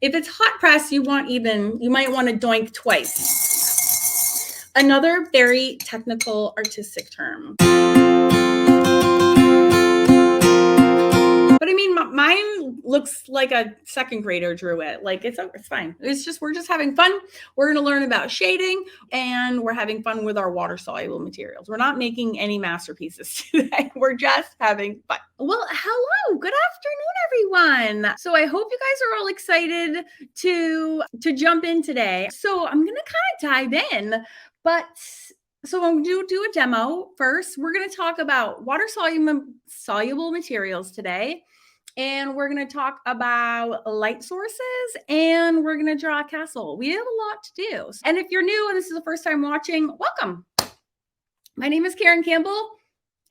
If it's hot press, you might want to doink twice. Another very technical artistic term. But I mean, mine looks like a second grader drew it. Like it's fine. We're just having fun. We're going to learn about shading, and we're having fun with our water soluble materials. We're not making any masterpieces today. We're just having fun. Well, hello, good afternoon, everyone. So I hope you guys are all excited to jump in today. So I'm going to kind of dive in, but so I'm going to do a demo first. We're going to talk about water soluble materials today. And we're going to talk about light sources, and we're going to draw a castle. We have a lot to do. And if you're new and this is the first time watching, welcome. My name is Karen Campbell,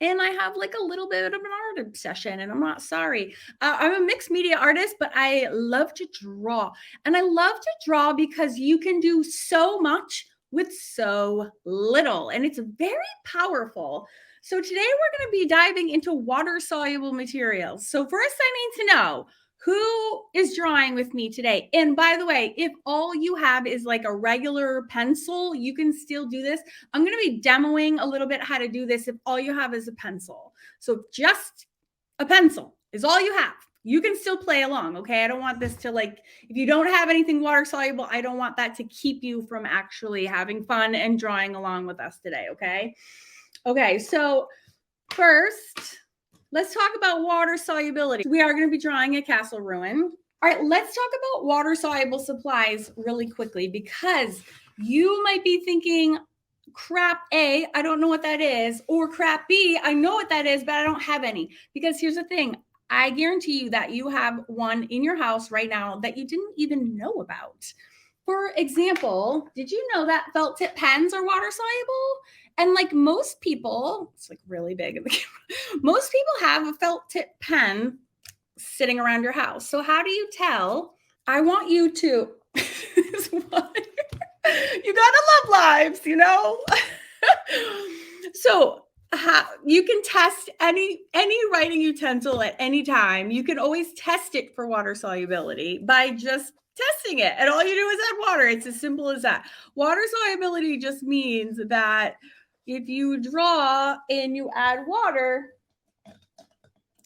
and I have like a little bit of an art obsession, and I'm not sorry. I'm a mixed media artist, but I love to draw. And I love to draw because you can do so much with so little, and it's very powerful. So today we're going to be diving into water-soluble materials. So first I need to know who is drawing with me today. And by the way, if all you have is like a regular pencil, you can still do this. I'm going to be demoing a little bit how to do this if all you have is a pencil. So just a pencil is all you have. You can still play along, okay? I don't want this to if you don't have anything water soluble, I don't want that to keep you from actually having fun and drawing along with us today, okay? Okay, so first, let's talk about water solubility. We are going to be drawing a castle ruin. All right, let's talk about water soluble supplies really quickly, because you might be thinking, crap A, I don't know what that is, or crap B, I know what that is, but I don't have any. Because here's the thing, I guarantee you that you have one in your house right now that you didn't even know about. For example, did you know that felt tip pens are water soluble? And like most people, it's like really big in the camera. Most people have a felt tip pen sitting around your house. So how do you tell? I want you to, you gotta love lives, you know? So you can test any writing utensil at any time. You can always test it for water solubility by just testing it. And all you do is add water. It's as simple as that. Water solubility just means that if you draw and you add water,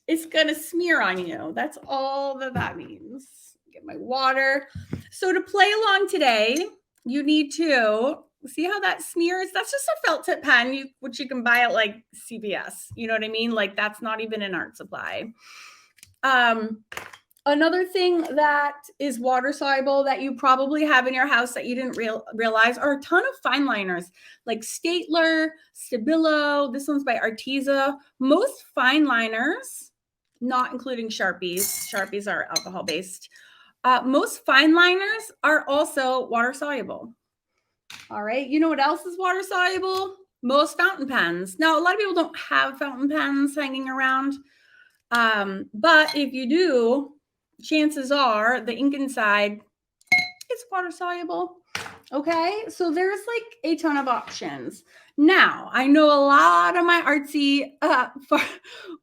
it's going to smear on you. That's all that means. Get my water. So to play along today, you need to see how that smears. That's just a felt tip pen, which you can buy at like CVS. You know what I mean? Like that's not even an art supply. Another thing that is water soluble that you probably have in your house that you didn't realize are a ton of fine liners like Staedtler, Stabilo. This one's by Arteza. Most fine liners, not including Sharpies. Sharpies are alcohol based. Most fine liners are also water soluble. All right. You know what else is water soluble? Most fountain pens. Now, a lot of people don't have fountain pens hanging around. But if you do, chances are the ink inside is water soluble. Okay, so there's like a ton of options. Now, I know a lot of my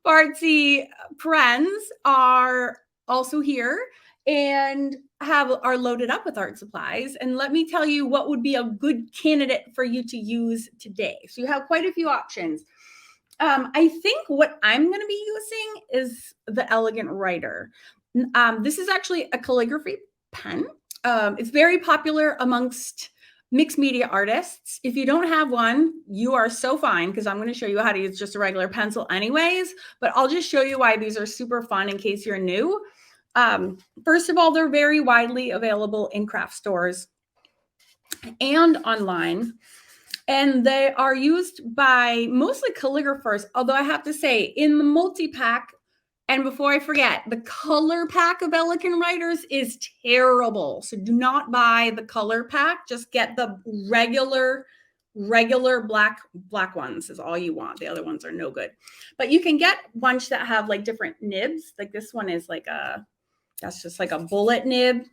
artsy friends are also here and are loaded up with art supplies. And let me tell you what would be a good candidate for you to use today. So you have quite a few options. I think what I'm going to be using is the Elegant Writer. This is actually a calligraphy pen. It's very popular amongst mixed media artists. If you don't have one, you are so fine, because I'm going to show you how to use just a regular pencil anyways, but I'll just show you why these are super fun in case you're new. First of all, they're very widely available in craft stores and online. And they are used by mostly calligraphers, although I have to say in the multi-pack, and before I forget, the color pack of Elegant Writers is terrible. So do not buy the color pack. Just get the regular black ones is all you want. The other ones are no good. But you can get ones that have like different nibs. Like this one is that's just like a bullet nib.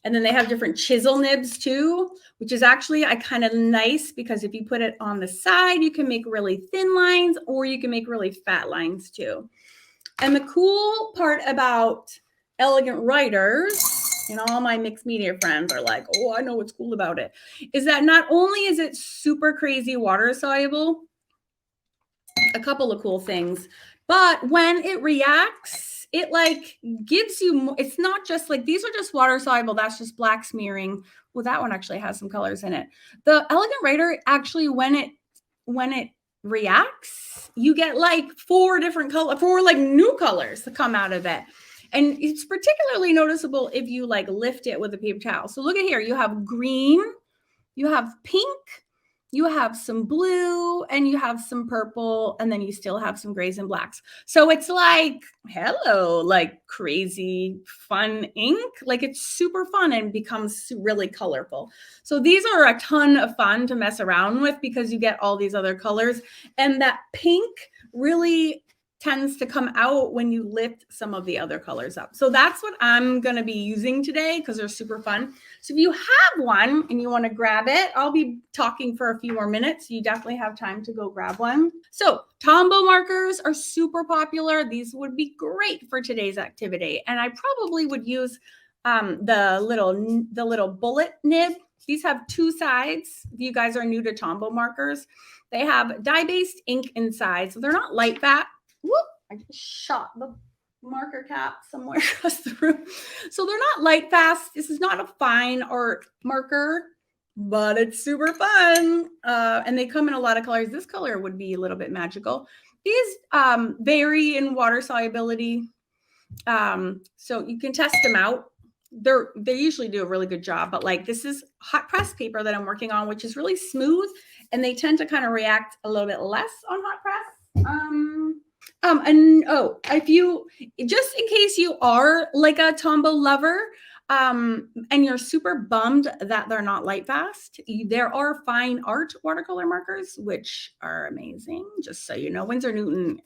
And then they have different chisel nibs too, which is actually kind of nice, because if you put it on the side, you can make really thin lines, or you can make really fat lines too. And the cool part about Elegant Writers and all my mixed media friends are like, oh, I know what's cool about it, is that not only is it super crazy water soluble, a couple of cool things, but when it reacts, it like gives you, it's not just like, these are just water soluble, that's just black smearing. Well, that one actually has some colors in it. The Elegant Writer actually, when it reacts, you get like four like new colors that come out of it. And it's particularly noticeable if you like lift it with a paper towel. So look at here, you have green, you have pink, you have some blue, and you have some purple, and then you still have some grays and blacks. So it's like, hello, like crazy fun ink. Like it's super fun and becomes really colorful. So these are a ton of fun to mess around with because you get all these other colors. And that pink really tends to come out when you lift some of the other colors up. So that's what I'm going to be using today because they're super fun. So if you have one and you want to grab it, I'll be talking for a few more minutes. You definitely have time to go grab one. So Tombow markers are super popular. These would be great for today's activity. And I probably would use the little bullet nib. These have two sides. If you guys are new to Tombow markers, they have dye-based ink inside. So they're not light fat. Whoop, I just shot the marker cap somewhere across the room. So they're not light fast. This is not a fine art marker, but it's super fun. And they come in a lot of colors. This color would be a little bit magical. These vary in water solubility. So you can test them out. They usually do a really good job, but like this is hot press paper that I'm working on, which is really smooth, and they tend to kind of react a little bit less on hot press. If you, just in case you are like a Tombow lover, and you're super bummed that they're not light fast, there are fine art watercolor markers, which are amazing. Just so you know, Winsor Newton,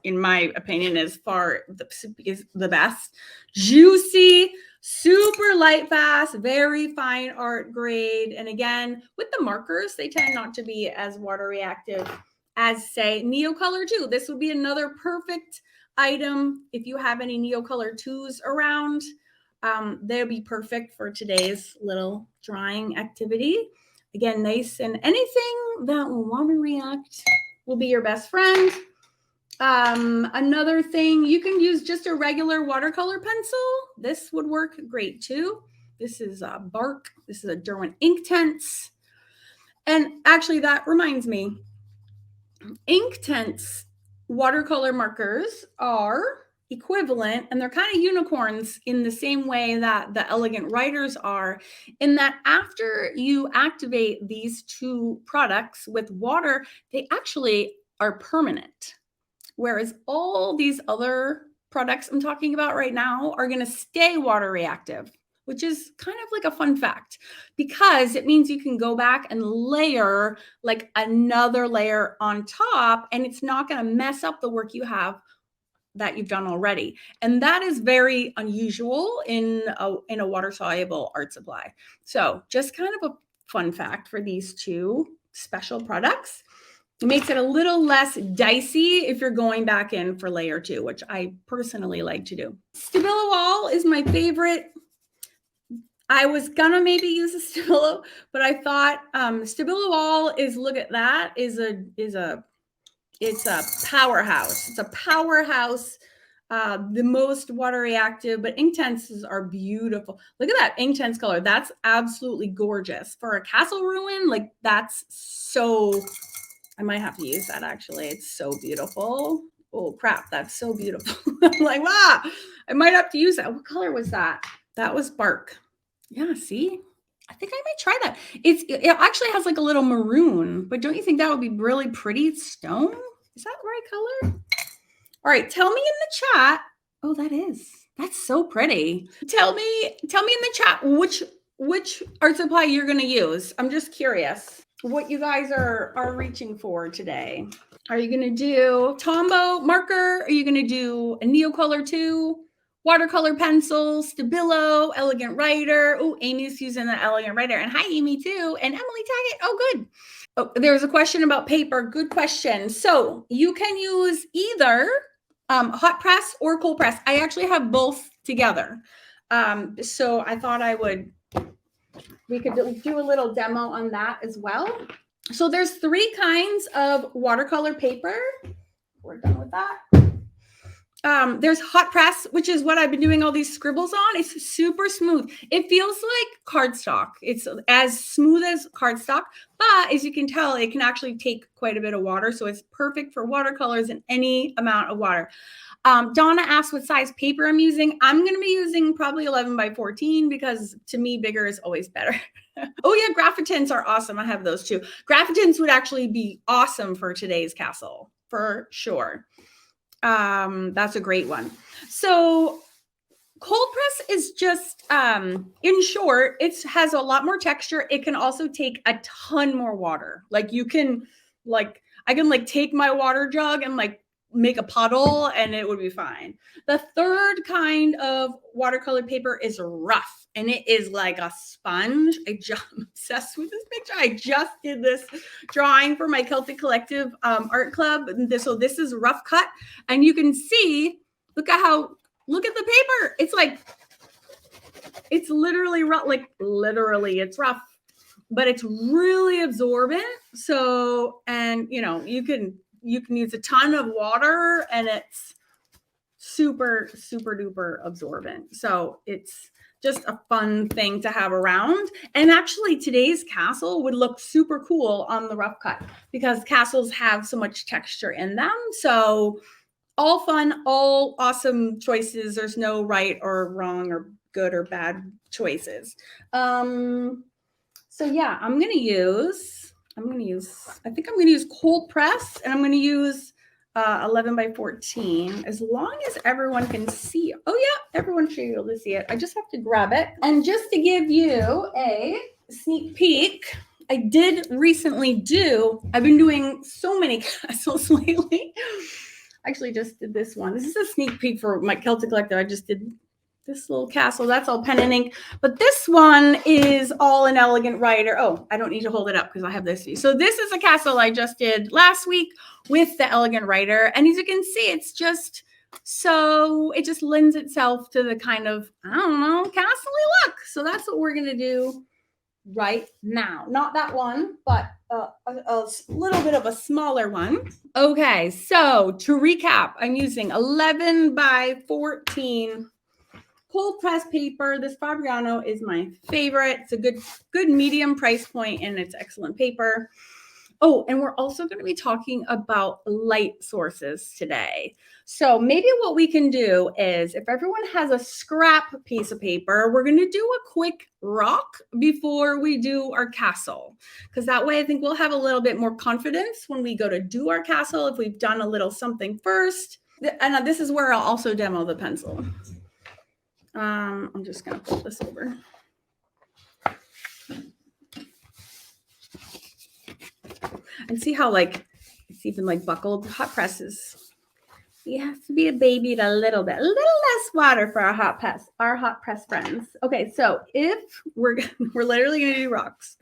in my opinion, is the best. Juicy, super light fast, very fine art grade. And again, with the markers, they tend not to be as water reactive as, say, Neocolor 2. This would be another perfect item if you have any Neocolor 2s around. They'll be perfect for today's little drawing activity. Again, nice, and anything that will water react will be your best friend. Another thing, you can use just a regular watercolor pencil. This would work great too. This is Bark. This is a Derwent Inktense. And actually, that reminds me, Inktense watercolor markers are equivalent, and they're kind of unicorns in the same way that the Elegant Writers are, in that after you activate these two products with water, they actually are permanent. Whereas all these other products I'm talking about right now are going to stay water reactive, which is kind of like a fun fact, because it means you can go back and layer like another layer on top, and it's not going to mess up the work you have that you've done already. And that is very unusual in a water soluble art supply. So just kind of a fun fact for these two special products. It makes it a little less dicey if you're going back in for layer 2, which I personally like to do. Stabilo Wall is my favorite. I was gonna maybe use a Stabilo, but I thought Stabilo Wall is, look at that, it's a powerhouse. It's a powerhouse. The most water reactive, but Inktenses are beautiful. Look at that Inktense color. That's absolutely gorgeous for a castle ruin. Like that's so. I might have to use that actually. It's so beautiful. Oh crap, that's so beautiful. I'm like, wow, I might have to use that. What color was that? That was Bark. Yeah, see? I think I might try that. It actually has like a little maroon, but don't you think that would be really pretty stone? Is that the right color? All right, tell me in the chat. Oh, that's so pretty. Tell me in the chat which art supply you're going to use. I'm just curious what you guys are reaching for today. Are you going to do Tombow marker? Are you going to do a Neocolor 2? Watercolor pencil, Stabilo, Elegant Writer. Oh, Amy's using the Elegant Writer. And hi, Amy, too. And Emily Taggett. Oh, good. Oh, there's a question about paper. Good question. So you can use either hot press or cold press. I actually have both together. So I thought we could do a little demo on that as well. So there's 3 kinds of watercolor paper. We're done with that. There's hot press, which is what I've been doing all these scribbles on. It's super smooth. It feels like cardstock. It's as smooth as cardstock, but as you can tell, it can actually take quite a bit of water. So it's perfect for watercolors in any amount of water. Donna asked what size paper I'm using. I'm going to be using probably 11 by 14 because to me, bigger is always better. Oh yeah, graphitints are awesome. I have those too. Graphitints would actually be awesome for today's castle for sure. That's a great one. So cold press is just, in short, it has a lot more texture. It can also take a ton more water. Like you can I can take my water jug and make a puddle and it would be fine. The third kind of watercolor paper is rough and it is like a sponge. I'm obsessed with this picture. I just did this drawing for my Celtic Collective art club. So this is rough cut and you can see, look at the paper. It's literally rough, literally it's rough, but it's really absorbent. So, and you can use a ton of water and it's super, super duper absorbent. So it's just a fun thing to have around. And actually today's castle would look super cool on the rough cut because castles have so much texture in them. So all fun, all awesome choices. There's no right or wrong or good or bad choices. So yeah, I think I'm going to use cold press and I'm going to use 11 by 14 as long as everyone can see. Oh yeah, everyone should be able to see it. I just have to grab it. And just to give you a sneak peek, I've been doing so many castles lately. I actually just did this one. This is a sneak peek for my Celtic Collective. I just did this little castle. That's all pen and ink. But this one is all an elegant writer. Oh, I don't need to hold it up because I have this view. So this is a castle I just did last week with the elegant writer. And as you can see, it just lends itself to the kind of, I don't know, castle-y look. So that's what we're going to do right now. Not that one, but a little bit of a smaller one. Okay, so to recap, I'm using 11 by 14 cold press paper. This Fabriano is my favorite. It's a good medium price point and it's excellent paper. Oh, and we're also going to be talking about light sources today. So maybe what we can do is if everyone has a scrap piece of paper, we're going to do a quick rock before we do our castle. Because that way I think we'll have a little bit more confidence when we go to do our castle if we've done a little something first. And this is where I'll also demo the pencil. I'm just going to pull this over. And see how it's even buckled. Hot presses. You have to be a baby a little bit, a little less water for our hot press friends. Okay, so if we're literally going to do rocks.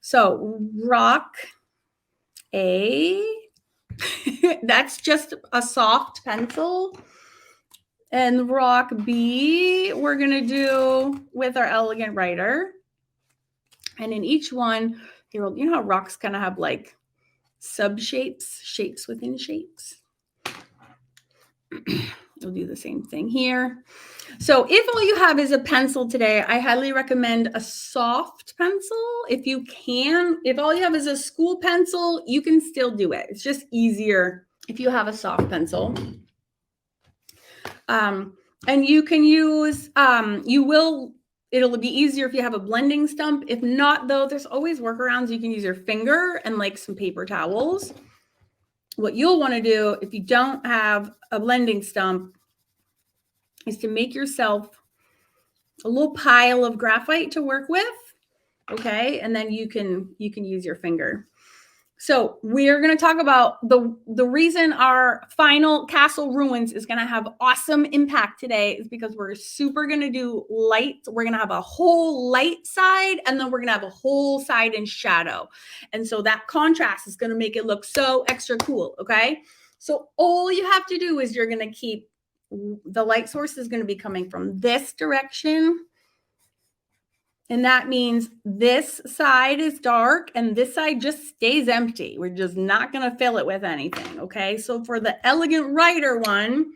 So rock A, that's just a soft pencil. And rock B, we're going to do with our elegant writer. And in each one, you know how rocks kind of have sub-shapes, shapes within shapes? We'll do the same thing here. So if all you have is a pencil today, I highly recommend a soft pencil. If you can, if all you have is a school pencil, you can still do it. It's just easier if you have a soft pencil. And you can use, it'll be easier if you have a blending stump. If not, though, there's always workarounds. You can use your finger and some paper towels. What you'll want to do if you don't have a blending stump is to make yourself a little pile of graphite to work with. Okay. And then you can use your finger. So we're going to talk about the reason our final castle ruins is going to have awesome impact today is because we're super going to do light. We're going to have a whole light side and then we're going to have a whole side in shadow. And so that contrast is going to make it look so extra cool. Okay. So all you have to do is you're going to keep the light source is going to be coming from this direction. And that means this side is dark and this side just stays empty. We're just not going to fill it with anything. Okay. So for the elegant writer one,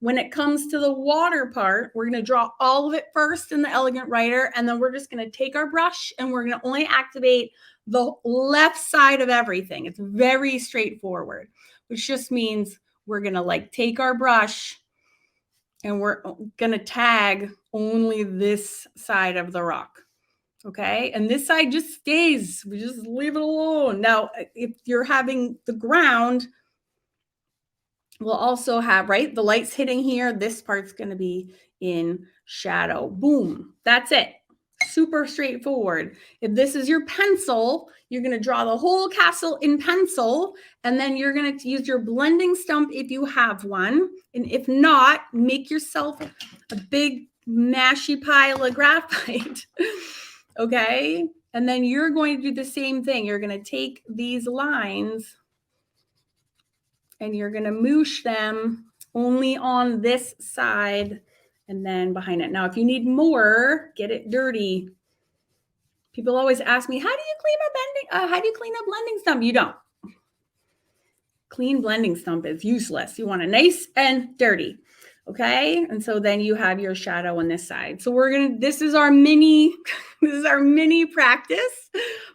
when it comes to the water part, we're going to draw all of it first in the elegant writer. And then we're just going to take our brush and we're going to only activate the left side of everything. It's very straightforward, which just means we're going to like take our brush and we're going to tag only this side of the rock. Okay. And this side just stays. We just leave it alone. Now, if you're having the ground, we'll also have, right, the light's hitting here. This part's going to be in shadow. Boom. That's it. Super straightforward. If this is your pencil, you're going to draw the whole castle in pencil, and then you're going to use your blending stump if you have one. And if not, make yourself a big mashy pile of graphite. Okay. And then you're going to do the same thing. You're going to take these lines and you're going to moosh them only on this side and then behind it. Now, if you need more, get it dirty. People always ask me, how do you clean a blending stump? You don't. Clean blending stump is useless. You want it nice and dirty. Okay. And so then you have your shadow on this side. So this is our mini practice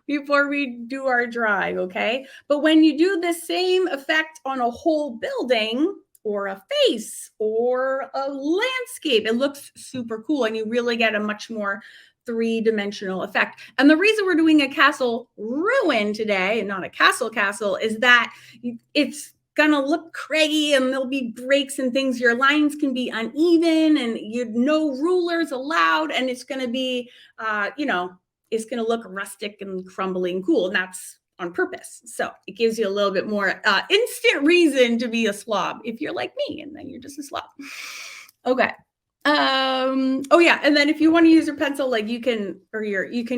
before we do our drawing. Okay. But when you do the same effect on a whole building or a face or a landscape, it looks super cool and you really get a much more three-dimensional effect. And the reason we're doing a castle ruin today and not a castle is that it's gonna look craggy and there'll be breaks and things. Your lines can be uneven and no rulers allowed, and it's gonna be it's gonna look rustic and crumbly and cool, and that's on purpose. So it gives you a little bit more instant reason to be a slob if you're like me, and then you're just a slob. Okay. Oh yeah, and then if you want to use your pencil, like you can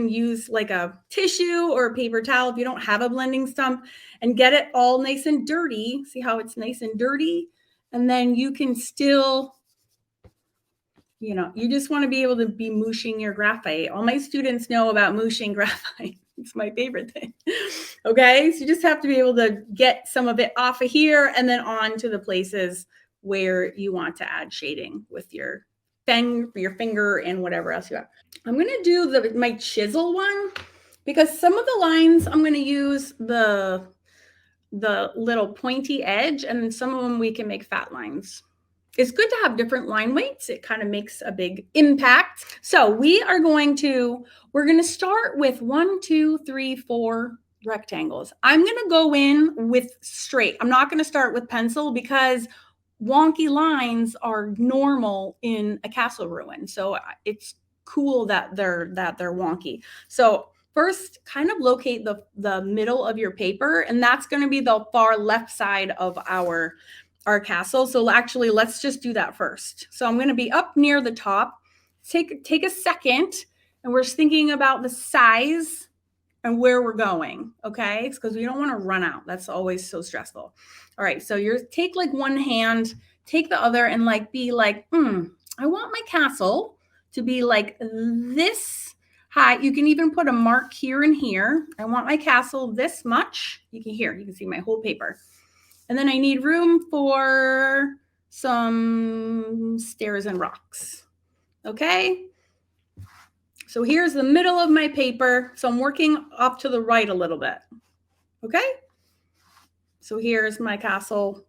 use like a tissue or a paper towel if you don't have a blending stump, and get it all nice and dirty. See how it's nice and dirty? And then you can still, you just want to be able to be mooshing your graphite. All my students know about mooshing graphite. It's my favorite thing. Okay, so you just have to be able to get some of it off of here and then on to the places where you want to add shading with your finger and whatever else you have. I'm going to do my chisel one because some of the lines I'm going to use the little pointy edge, and some of them we can make fat lines. It's good to have different line weights. It kind of makes a big impact. So we're going to start with 1, 2, 3, 4 rectangles. I'm going to go in with straight. I'm not going to start with pencil because wonky lines are normal in a castle ruin. So it's cool that they're wonky. So first, kind of locate the middle of your paper, and that's going to be the far left side of our castle. So actually, let's just do that first. So I'm going to be up near the top. Take a second, and we're just thinking about the size and where we're going, okay? It's because we don't want to run out. That's always so stressful. All right, so take like one hand, take the other, and like be like, I want my castle to be like this high. You can even put a mark here and here. I want my castle this much. You can see my whole paper. And then I need room for some stairs and rocks, okay? So here's the middle of my paper. So I'm working up to the right a little bit, okay? So here's my castle.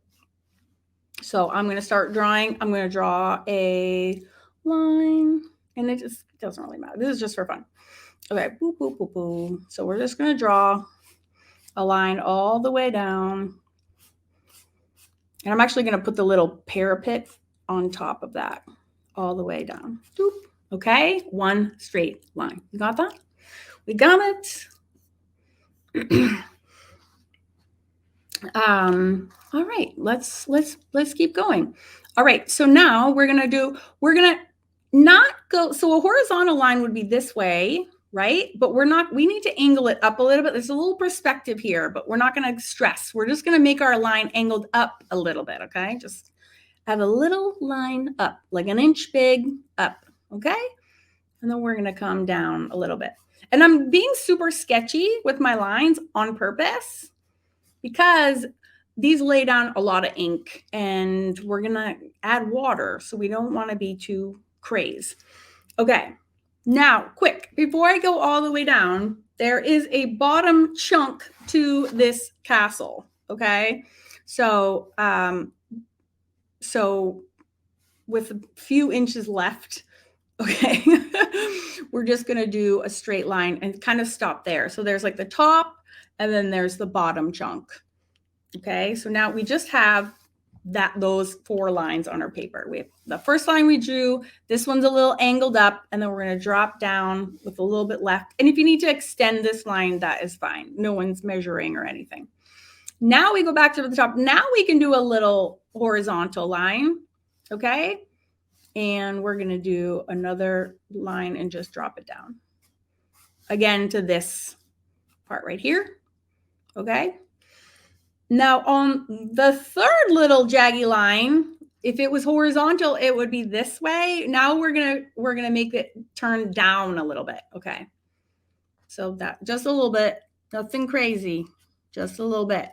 So I'm going to start drawing. I'm going to draw a line, and it just doesn't really matter. This is just for fun. Okay, boop, boop, boop, boop. So we're just going to draw a line all the way down. And I'm actually going to put the little parapet on top of that all the way down. Boop. Okay, one straight line. You got that? We got it. All right, let's keep going. All right, so now we're gonna not go, so a horizontal line would be this way, right? But we need to angle it up a little bit. There's a little perspective here, but we're not gonna stress. We're just gonna make our line angled up a little bit, okay? Just Add a little line up, like an inch big up, okay? And then we're gonna come down a little bit. And I'm being super sketchy with my lines on purpose because these lay down a lot of ink and we're gonna add water, so we don't wanna be too crazy. Okay, now quick, before I go all the way down, there is a bottom chunk to this castle, okay? So with a few inches left, okay, we're just gonna do a straight line and kind of stop there. So there's like the top and then there's the bottom chunk. Okay, so now we just have those 4 lines on our paper. We have the first line we drew, this one's a little angled up, and then we're gonna drop down with a little bit left. And if you need to extend this line, that is fine. No one's measuring or anything. Now we go back to the top. Now we can do a little horizontal line, okay? And we're gonna do another line and just drop it down. Again, to this part right here, okay? Now on the third little jaggy line, if it was horizontal, it would be this way. Now we're gonna make it turn down a little bit, okay? So that just a little bit, nothing crazy, just a little bit,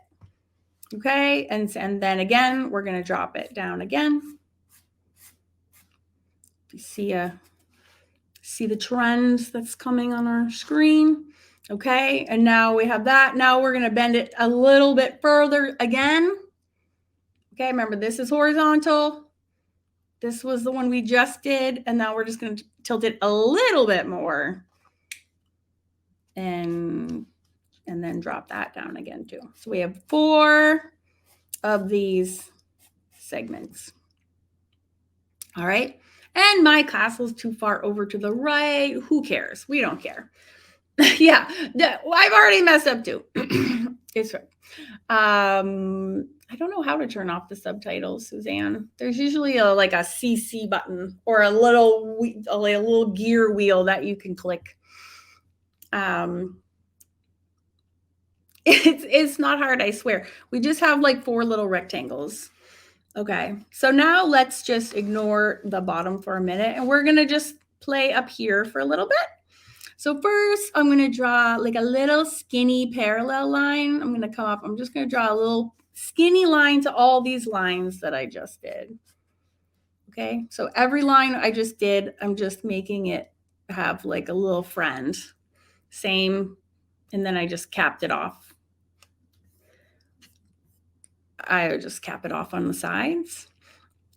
okay? And then again, we're gonna drop it down again. You see the trend that's coming on our screen. Okay, and now we have that. Now we're gonna bend it a little bit further again. Okay, remember this is horizontal. This was the one we just did, and now we're just gonna tilt it a little bit more. And then drop that down again too. So we have 4 of these segments. All right, and my castle's too far over to the right. Who cares? We don't care. Yeah, I've already messed up too. It's right. I don't know how to turn off the subtitles, Suzanne. There's usually like a CC button or a little gear wheel that you can click. It's not hard, I swear. We just have like 4 little rectangles. Okay, so now let's just ignore the bottom for a minute, and we're gonna just play up here for a little bit. So first, I'm going to draw like a little skinny parallel line. I'm going to come up. I'm just going to draw a little skinny line to all these lines that I just did. Okay, so every line I just did, I'm just making it have like a little friend. Same, and then I just capped it off. I just cap it off on the sides.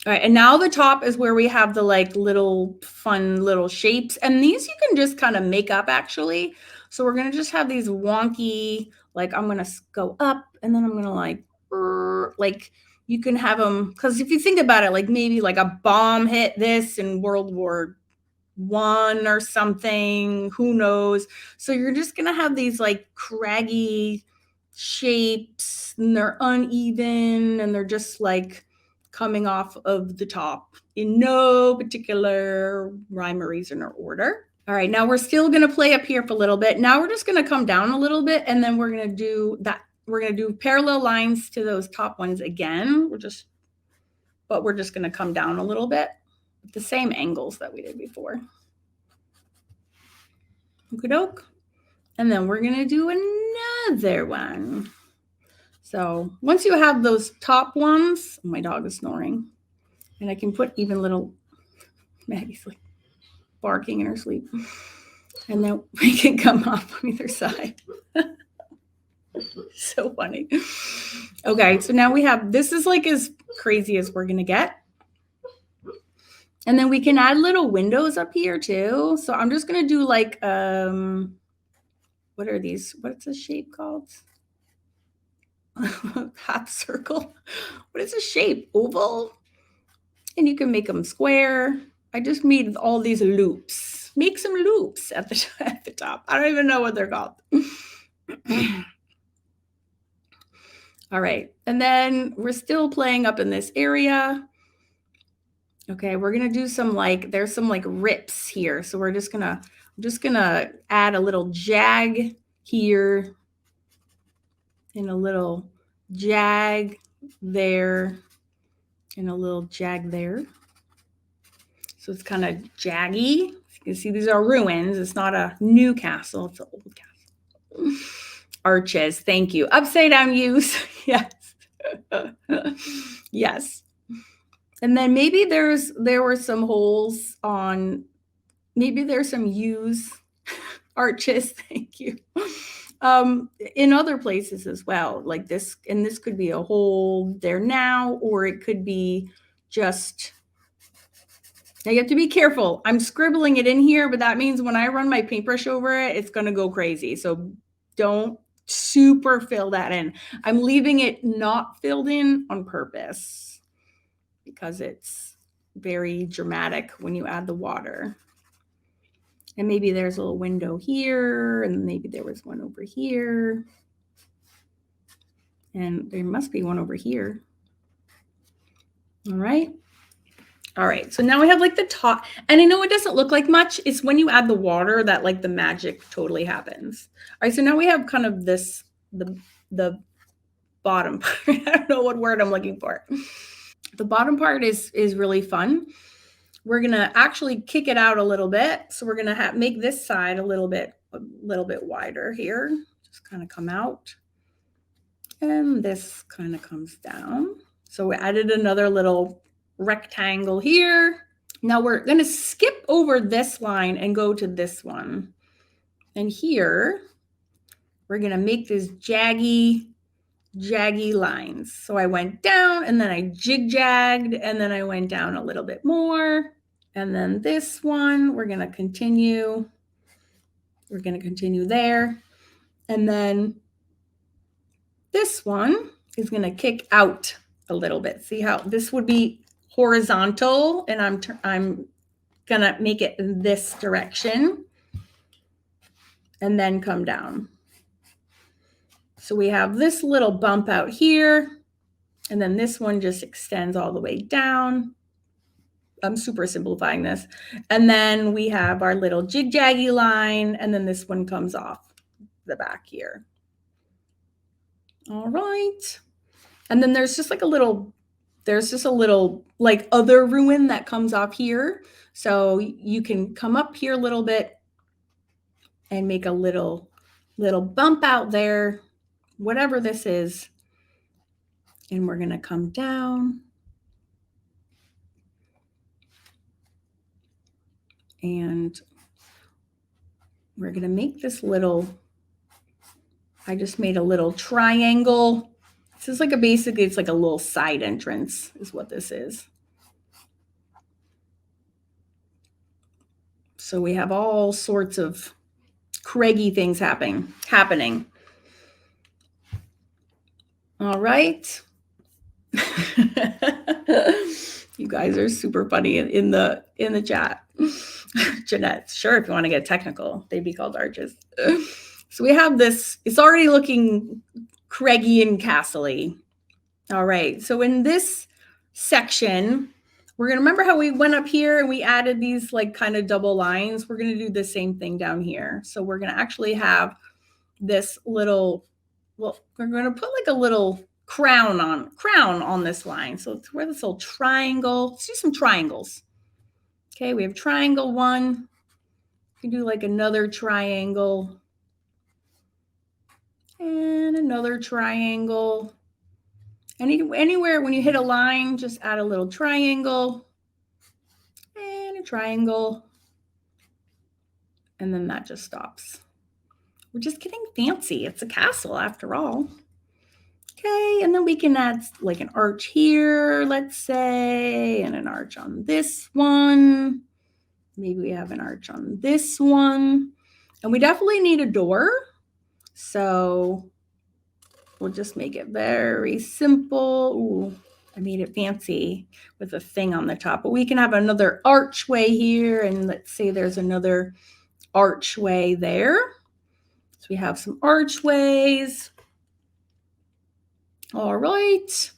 All right, and now the top is where we have the like little fun little shapes, and these you can just kind of make up actually. So we're gonna just have these wonky, like I'm gonna go up and then I'm gonna like you can have them, because if you think about it, like maybe like a bomb hit this in World War I or something, who knows? So you're just gonna have these like craggy shapes, and they're uneven, and they're just like coming off of the top in no particular rhyme or reason or order. All right, now we're still gonna play up here for a little bit. Now we're just gonna come down a little bit, and then we're gonna do that. We're gonna do parallel lines to those top ones again. We're just gonna come down a little bit with the same angles that we did before. Okey-doke. And then we're gonna do another one. So once you have those top ones, my dog is snoring, and I can put even little Maggie's like barking in her sleep, and then we can come up on either side. So funny. Okay, so now we have, this is like as crazy as we're gonna get. And then we can add little windows up here too. So I'm just gonna do like, what are these? What's this shape called? Half circle. What is a shape? Oval? And you can make them square. I just made all these loops. Make some loops at the top. I don't even know what they're called. All right, and then we're still playing up in this area. Okay, we're gonna do some like, there's some like rips here. So we're just gonna add a little jag here and a little jag there and a little jag there. So it's kind of jaggy. You can see these are ruins. It's not a new castle, it's an old castle. Arches, thank you. Upside down U's, yes. Yes. And then maybe there were some holes on, maybe there's some U's, arches, thank you. In other places as well, like this, and this could be a hole there now, or it could be just, now you have to be careful. I'm scribbling it in here, but that means when I run my paintbrush over it, it's going to go crazy. So don't super fill that in. I'm leaving it not filled in on purpose because it's very dramatic when you add the water. And maybe there's a little window here, and maybe there was one over here. And there must be one over here. All right. All right, so now we have like the top, and I know it doesn't look like much. It's when you add the water that like the magic totally happens. All right, so now we have kind of this, the bottom part. I don't know what word I'm looking for. The bottom part is really fun. We're gonna actually kick it out a little bit. So we're gonna make this side a little bit wider here. Just kind of come out. And this kind of comes down. So we added another little rectangle here. Now we're going to skip over this line and go to this one. And here, we're going to make this jaggy lines. So I went down and then I jig-jagged and then I went down a little bit more. And then this one, we're going to continue. We're going to continue there. And then this one is going to kick out a little bit. See how this would be horizontal, and I'm going to make it in this direction and then come down. So we have this little bump out here, and then this one just extends all the way down. I'm super simplifying this. And then we have our little jig-jaggy line, and then this one comes off the back here. All right. And then there's just like a little like other ruin that comes off here. So you can come up here a little bit and make a little bump out there, whatever this is. And we're going to come down. And we're going to make this little, I just made a little triangle. This is like basically it's like a little side entrance is what this is. So we have all sorts of craggy things happening. All right. You guys are super funny in the chat. Jeanette, sure, if you want to get technical, they'd be called arches. So we have this, it's already looking craggy and castle-y. All right, so in this section, we're going to remember how we went up here and we added these like kind of double lines. We're going to do the same thing down here. So we're going to actually have this little, well, we're going to put like a little crown on this line. So it's where this little triangle, let's do some triangles. Okay, we have triangle one. You can do like another triangle and another triangle. Anywhere when you hit a line, just add a little triangle and a triangle. And then that just stops. We're just getting fancy. It's a castle after all. Okay, and then we can add like an arch here, let's say, and an arch on this one. Maybe we have an arch on this one. And we definitely need a door. So we'll just make it very simple. Ooh, I made it fancy with a thing on the top. But we can have another archway here. And let's say there's another archway there. So we have some archways. All right.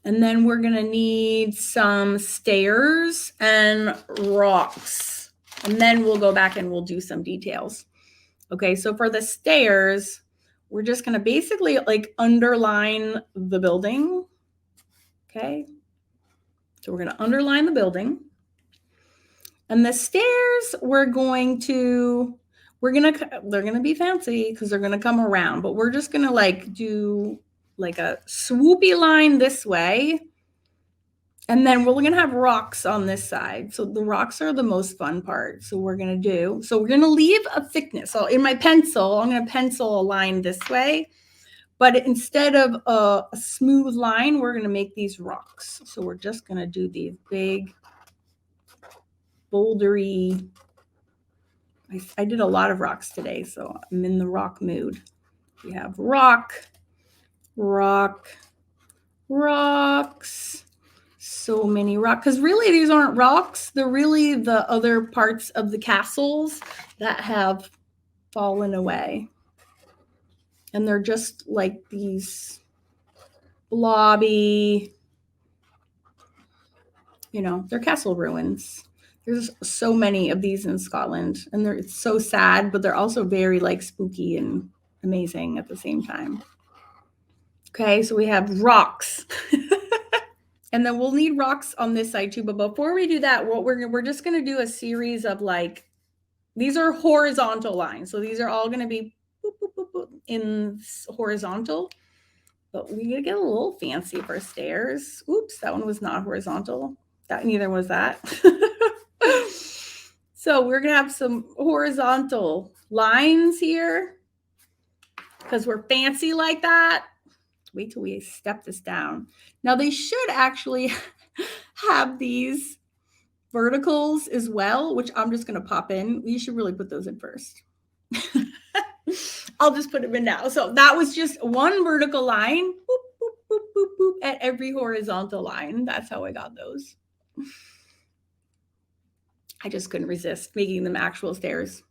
And then we're going to need some stairs and rocks. And then we'll go back and we'll do some details. Okay, so for the stairs, we're just going to basically like underline the building. Okay. So we're going to underline the building. And the stairs, they're going to be fancy because they're going to come around, but we're just going to like do like a swoopy line this way. And then we're going to have rocks on this side. So the rocks are the most fun part. So we're going to leave a thickness. So in my pencil, I'm going to pencil a line this way. But instead of a smooth line, we're going to make these rocks. So we're just going to do these big, bouldery. I did a lot of rocks today, so I'm in the rock mood. We have rock, rocks. So many rocks. Because really, these aren't rocks. They're really the other parts of the castles that have fallen away. And they're just like these blobby, they're castle ruins. There's so many of these in Scotland, and it's so sad, but they're also very like spooky and amazing at the same time. Okay, so we have rocks. And then we'll need rocks on this side too. But before we do that, we're just going to do a series of like, these are horizontal lines. So these are all going to be boop, boop, boop, boop, in horizontal. But we gotta get a little fancy for stairs. Oops, that one was not horizontal. Neither was that. So we're gonna have some horizontal lines here because we're fancy like that. Wait till we step this down. Now they should actually have these verticals as well, which I'm just gonna pop in. You should really put those in first. I'll just put them in now. So that was just one vertical line, boop, boop, boop, boop, boop, at every horizontal line. That's how I got those. I just couldn't resist making them actual stairs.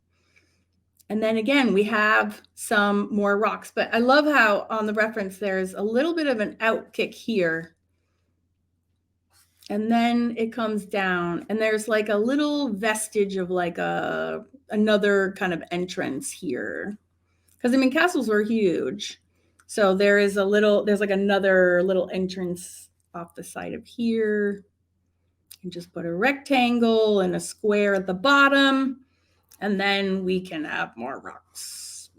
And then again, we have some more rocks, but I love how on the reference, there's a little bit of an out kick here. And then it comes down and there's like a little vestige of like another kind of entrance here. Because castles were huge. So there's like another little entrance off the side of here. And just put a rectangle and a square at the bottom. And then we can have more rocks.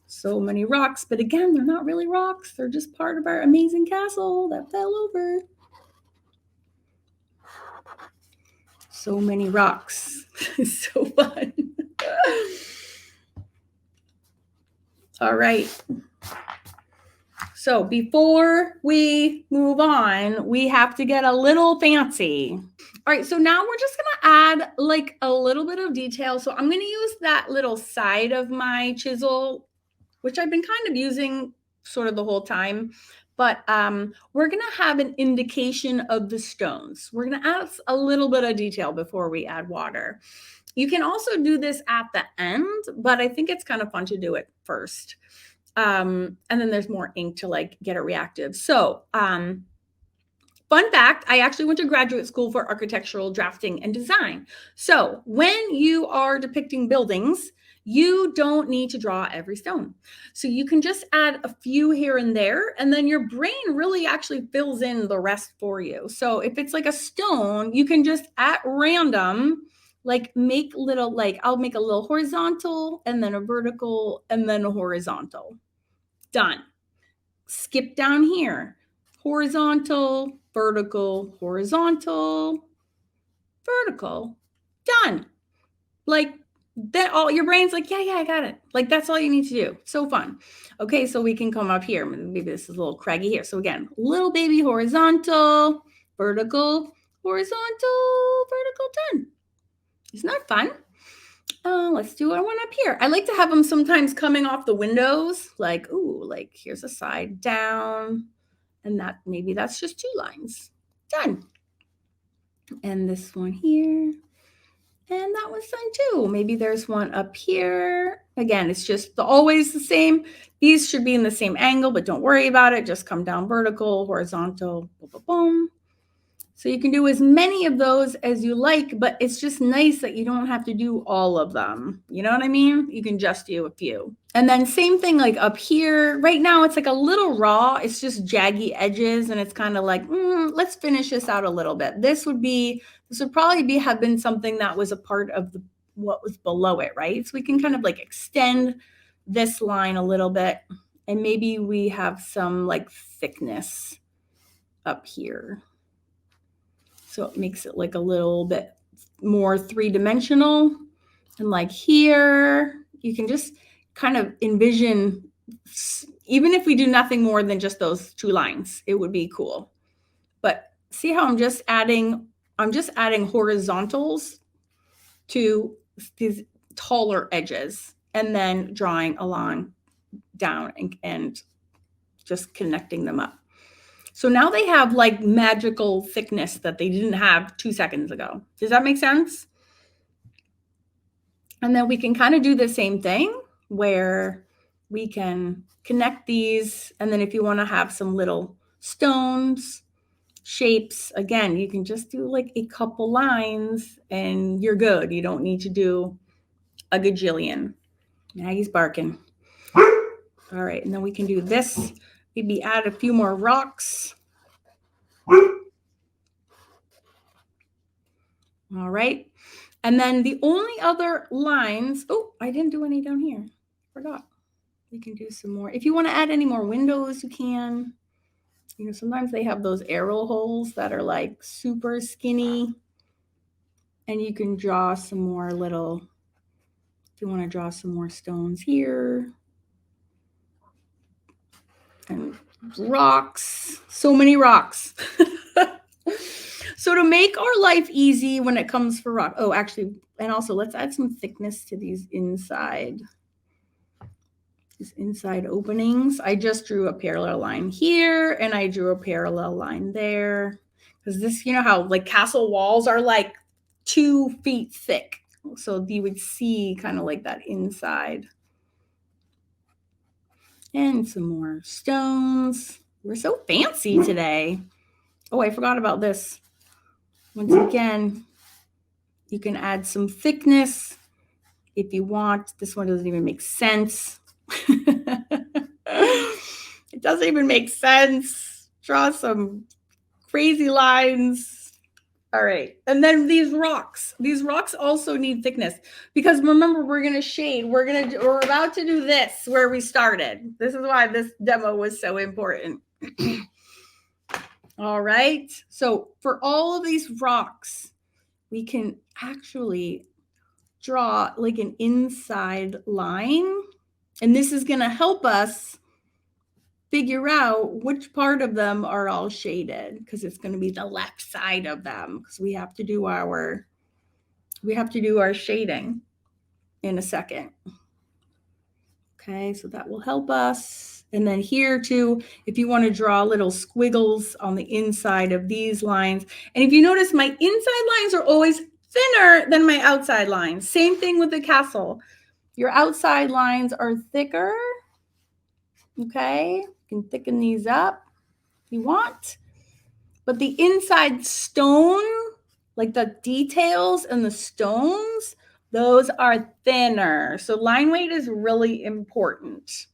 So many rocks. But again, they're not really rocks. They're just part of our amazing castle that fell over. So many rocks. It's so fun. All right. So before we move on, we have to get a little fancy. All right, so now we're just gonna add like a little bit of detail. So I'm gonna use that little side of my chisel, which I've been kind of using sort of the whole time. But we're gonna have an indication of the stones. We're gonna add a little bit of detail before we add water. You can also do this at the end, but I think it's kind of fun to do it first. And then there's more ink to like get it reactive. So, fun fact, I actually went to graduate school for architectural drafting and design. So when you are depicting buildings, you don't need to draw every stone. So you can just add a few here and there, and then your brain really actually fills in the rest for you. So if it's like a stone, you can just at random, like make little, like I'll make a little horizontal and then a vertical and then a horizontal. Done. Skip down here. Horizontal, vertical, horizontal, vertical. Done. Like that, all your brain's like, yeah, I got it. Like that's all you need to do. So fun. Okay, so we can come up here. Maybe this is a little craggy here. So again, little baby horizontal, vertical, horizontal, vertical, done. Isn't that fun? Let's do one up here. I like to have them sometimes coming off the windows, like, ooh, like here's a side down, and maybe that's just 2 lines. Done. And this one here, and that one's done too. Maybe there's one up here. Again, it's just always the same. These should be in the same angle, but don't worry about it. Just come down vertical, horizontal, boom, boom, boom. So you can do as many of those as you like, but it's just nice that you don't have to do all of them. You know what I mean? You can just do a few. And then same thing like up here. Right now it's like a little raw. It's just jaggy edges and it's kind of like, let's finish this out a little bit. This would probably have been something that was a part of what was below it, right? So we can kind of like extend this line a little bit and maybe we have some like thickness up here. So it makes it like a little bit more three-dimensional. And like here, you can just kind of envision, even if we do nothing more than just those two lines, it would be cool. But see how I'm just adding horizontals to these taller edges and then drawing along down and just connecting them up. So now they have like magical thickness that they didn't have 2 seconds ago. Does that make sense? And then we can kind of do the same thing where we can connect these. And then if you want to have some little stones, shapes, again, you can just do like a couple lines and you're good. You don't need to do a gajillion. Maggie's barking. All right, and then we can do this. Maybe add a few more rocks. All right. And then the only other lines, I didn't do any down here. Forgot. We can do some more. If you want to add any more windows, you can. You know, sometimes they have those arrow holes that are like super skinny. And you can draw some more little, if you want to draw some more stones here. And rocks. So many rocks. So to make our life easy when it comes for rock, actually, and also let's add some thickness to these inside openings. I just drew a parallel line here and I drew a parallel line there. Because this, you know how like castle walls are like 2 feet thick. So you would see kind of like that inside. And some more stones. We're so fancy today. Oh, I forgot about this. Once again, you can add some thickness if you want. This one doesn't even make sense. It doesn't even make sense. Draw some crazy lines. All right. And then these rocks also need thickness because remember, we're going to shade. We're about to do this where we started. This is why this demo was so important. All right. So for all of these rocks, we can actually draw like an inside line. And this is going to help us figure out which part of them are all shaded because it's going to be the left side of them because we have to do our shading in a second. Okay, so that will help us. And then here too, if you want to draw little squiggles on the inside of these lines. And if you notice, my inside lines are always thinner than my outside lines. Same thing with the castle. Your outside lines are thicker. Okay, you can thicken these up if you want. But the inside stone, like the details and the stones, those are thinner. So line weight is really important.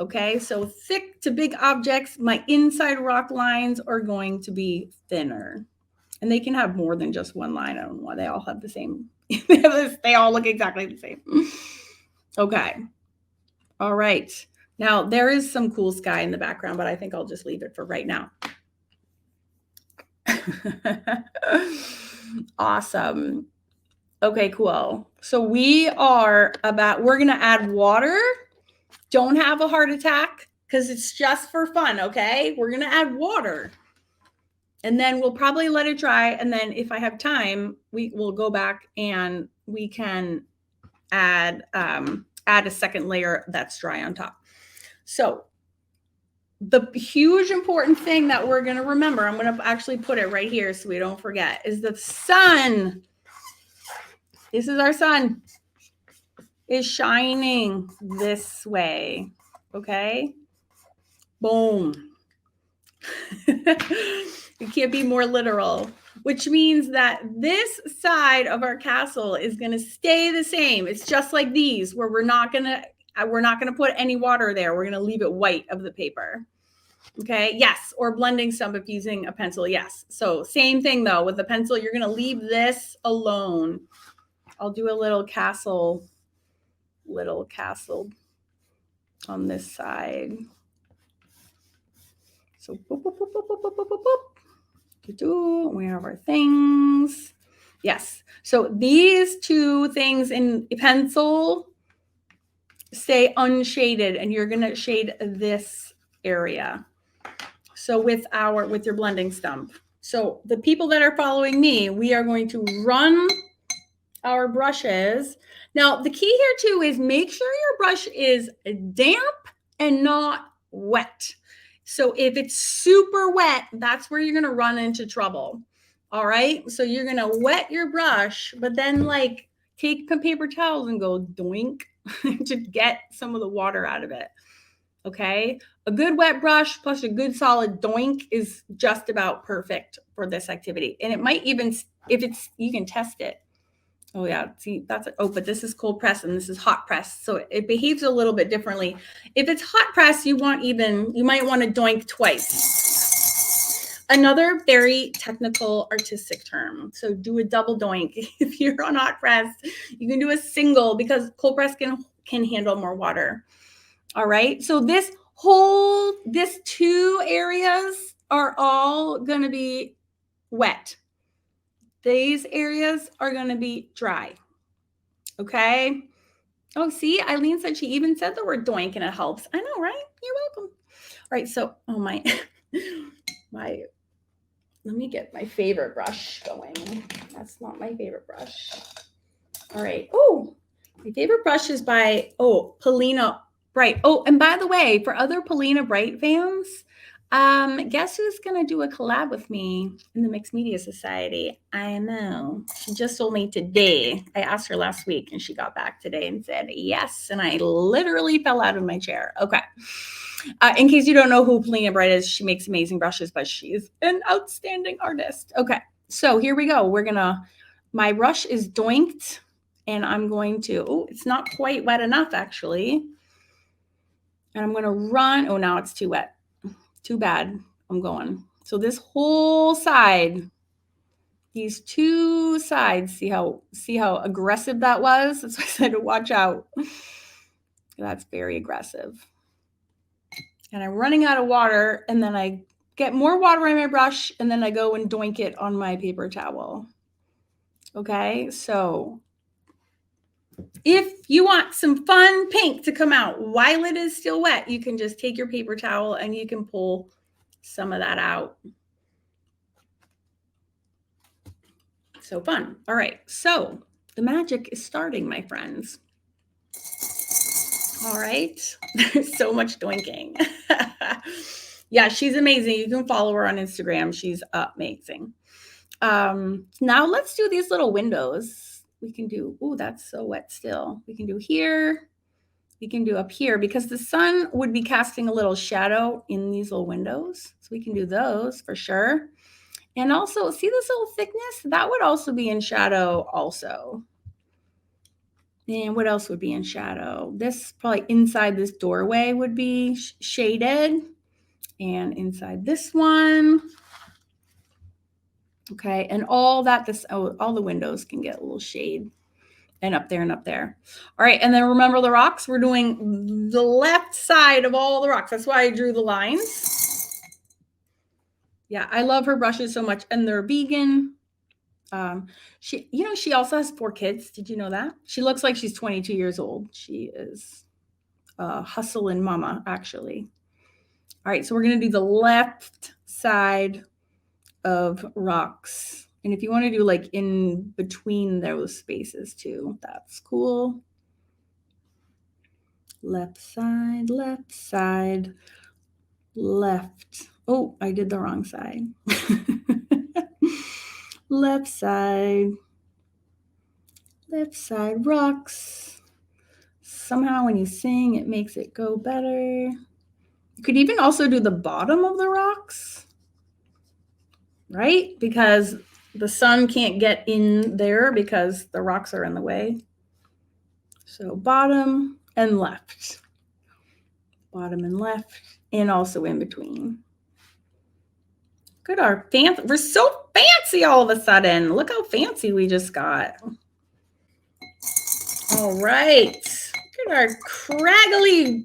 Okay, so thick to big objects, my inside rock lines are going to be thinner. And they can have more than just one line. I don't know why they all have the same. They all look exactly the same. Okay. All right. Now, there is some cool sky in the background, but I think I'll just leave it for right now. Awesome. Okay, cool. So we're going to add water. Don't have a heart attack because it's just for fun, okay? We're going to add water. And then we'll probably let it dry. And then if I have time, we will go back and we can add a second layer that's dry on top. So the huge important thing that we're going to remember, I'm going to actually put it right here so we don't forget, is the sun. This is our sun. Is shining this way. Okay? Boom. You can't be more literal, which means that this side of our castle is going to stay the same. It's just like these, where we're not going to put any water there. We're going to leave it white of the paper. Okay. Yes. Or blending stump if using a pencil. Yes. So same thing though, with the pencil, you're going to leave this alone. I'll do a little castle on this side. So boop, boop, boop, boop, boop, boop, boop, boop. We have our things. Yes. So these two things in pencil stay unshaded, and you're going to shade this area. So with your blending stump. So the people that are following me, we are going to run our brushes. Now, the key here too is make sure your brush is damp and not wet. So if it's super wet, that's where you're going to run into trouble. All right. So you're going to wet your brush, but then like take some paper towels and go doink to get some of the water out of it. Okay. A good wet brush plus a good solid doink is just about perfect for this activity. And it might even, you can test it. Oh yeah, see but this is cold press and this is hot press. So it behaves a little bit differently. If it's hot press, you might want to doink twice. Another very technical artistic term. So do a double doink. If you're on hot press, you can do a single because cold press can handle more water. All right. So this two areas are all going to be wet. These areas are going to be dry. Okay. Oh, see, Eileen said she even said the word doink and it helps. I know, right? You're welcome. All right. So, let me get my favorite brush going. That's not my favorite brush. All right. Oh, my favorite brush is by, Polina Bright. Oh, and by the way, for other Polina Bright fans, guess who's going to do a collab with me in the Mixed Media Society? I know. She just told me today. I asked her last week and she got back today and said yes. And I literally fell out of my chair. Okay. In case you don't know who Polina Bright is, she makes amazing brushes, but she's an outstanding artist. Okay. So here we go. My brush is doinked and I'm going to, it's not quite wet enough actually. And I'm going to run. Oh, now it's too wet. Too bad. I'm going. So this whole side, these two sides, see how aggressive that was? That's why I said to watch out. That's very aggressive. And I'm running out of water, and then I get more water in my brush, and then I go and doink it on my paper towel. Okay, so if you want some fun pink to come out while it is still wet, you can just take your paper towel and you can pull some of that out. So fun. All right. So the magic is starting, my friends. All right. There's so much doinking. Yeah, she's amazing. You can follow her on Instagram. She's amazing. Now let's do these little windows. We can do, that's so wet still. We can do here. We can do up here because the sun would be casting a little shadow in these little windows. So we can do those for sure. And also, see this little thickness? That would also be in shadow also. And what else would be in shadow? This probably inside this doorway would be shaded. And inside this one. Okay, and all the windows can get a little shade. And up there and up there. All right, and then remember the rocks? We're doing the left side of all the rocks. That's why I drew the lines. Yeah, I love her brushes so much, and they're vegan. She also has 4 kids. Did you know that? She looks like she's 22 years old. She is a hustling mama, actually. All right, so we're going to do the left side of rocks. And if you want to do like in between those spaces too, that's cool. Left side, left. Oh, I did the wrong side. Left side rocks. Somehow when you sing, it makes it go better. You could even also do the bottom of the rocks, right? Because the sun can't get in there because the rocks are in the way. So bottom and left. Bottom and left, and also in between. Good, our fancy. We're so fancy all of a sudden. Look how fancy we just got. All right. Look at our craggly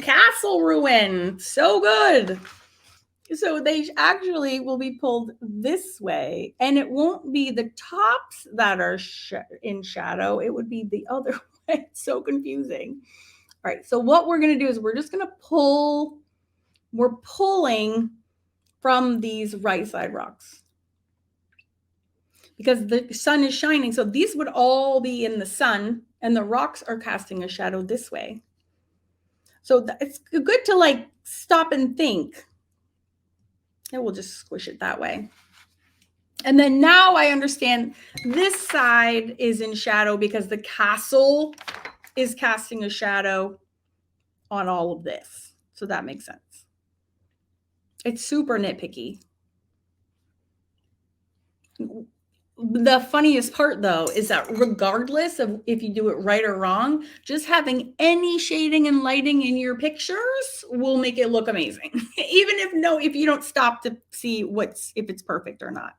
castle ruin. So good. So they actually will be pulled this way, and it won't be the tops that are in shadow. It would be the other way. It's so confusing. All right. So what we're going to do is we're just going to pull. We're pulling from these right side rocks because the sun is shining. So these would all be in the sun, and the rocks are casting a shadow this way. So it's good to like stop and think. And we'll just squish it that way. And then now I understand this side is in shadow because the castle is casting a shadow on all of this. So that makes sense. It's super nitpicky. The funniest part, though, is that regardless of if you do it right or wrong, just having any shading and lighting in your pictures will make it look amazing. Even if you don't stop to see if it's perfect or not.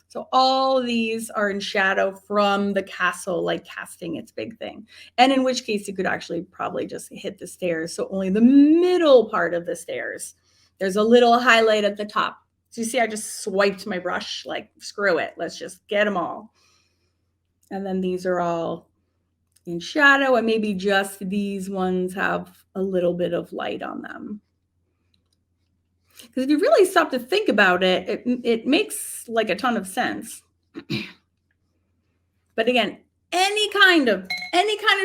So all of these are in shadow from the castle, like casting its big thing. And in which case you could actually probably just hit the stairs. So only the middle part of the stairs. There's a little highlight at the top. So you see, I just swiped my brush, like, screw it. Let's just get them all. And then these are all in shadow, and maybe just these ones have a little bit of light on them. Because if you really stop to think about it, it makes like a ton of sense. But again, any kind of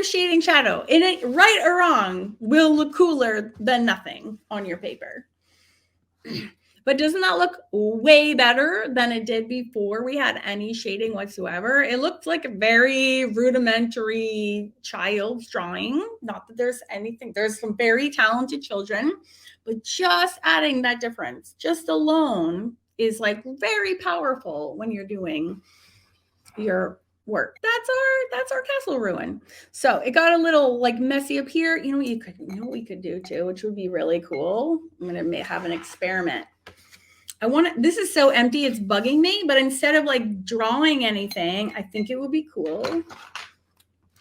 shading shadow, in it, right or wrong, will look cooler than nothing on your paper. But doesn't that look way better than it did before we had any shading whatsoever? It looked like a very rudimentary child's drawing. Not that there's anything, there's some very talented children, but just adding that difference, just alone, is like very powerful when you're doing your work. That's our castle ruin. So it got a little like messy up here. You know what we could do too, which would be really cool. I'm gonna have an experiment. This is so empty, it's bugging me, but instead of like drawing anything, I think it would be cool.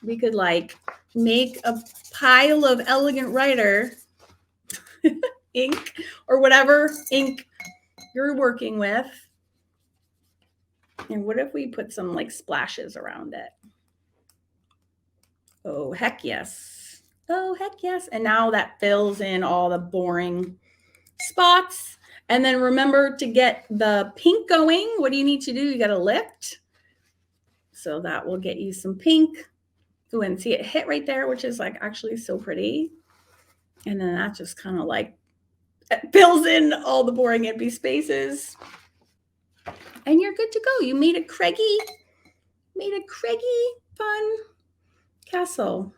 We could like make a pile of Elegant Writer ink or whatever ink you're working with. And what if we put some like splashes around it? Oh, heck yes. Oh, heck yes. And now that fills in all the boring spots. And then remember to get the pink going. What do you need to do? You got to lift. So that will get you some pink. Ooh, and see it hit right there, which is like actually so pretty. And then that just kind of like fills in all the boring empty spaces. And you're good to go. You made a craggy fun castle.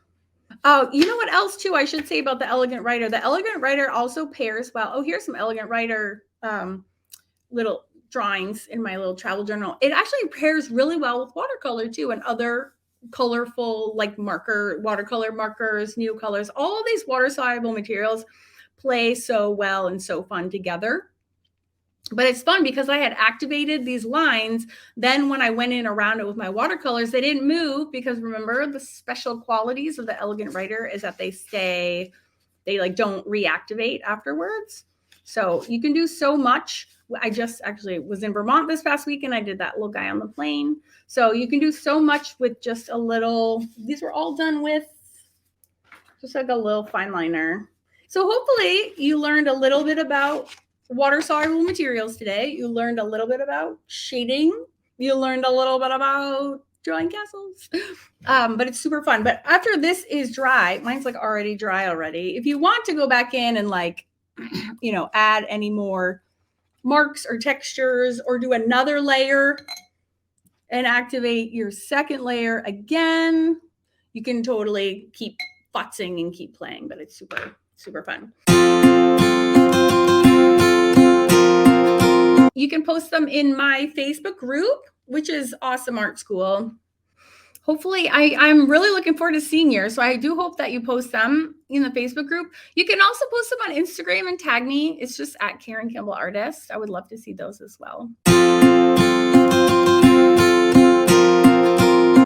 Oh, you know what else too I should say about the Elegant Writer? The Elegant Writer also pairs well. Oh, here's some Elegant Writer little drawings in my little travel journal. It actually pairs really well with watercolor too, and other colorful like watercolor markers, new colors. All of these water-soluble materials play so well and so fun together. But it's fun because I had activated these lines. Then when I went in around it with my watercolors, they didn't move because remember the special qualities of the Elegant Writer is that they like don't reactivate afterwards. So you can do so much. I just actually was in Vermont this past week and I did that little guy on the plane. So you can do so much with just a little, these were all done with just like a little fine liner. So hopefully you learned a little bit about water-soluble materials today. You learned a little bit about shading. You learned a little bit about drawing castles. But it's super fun. But after this is dry, mine's like already dry already. If you want to go back in and like, add any more marks or textures or do another layer and activate your second layer again, you can totally keep futzing and keep playing, but it's super, super fun. You can post them in my Facebook group, which is Awesome Art School. Hopefully, I'm really looking forward to seeing yours. So I do hope that you post them in the Facebook group. You can also post them on Instagram and tag me. It's just at Karen Campbell Artist. I would love to see those as well.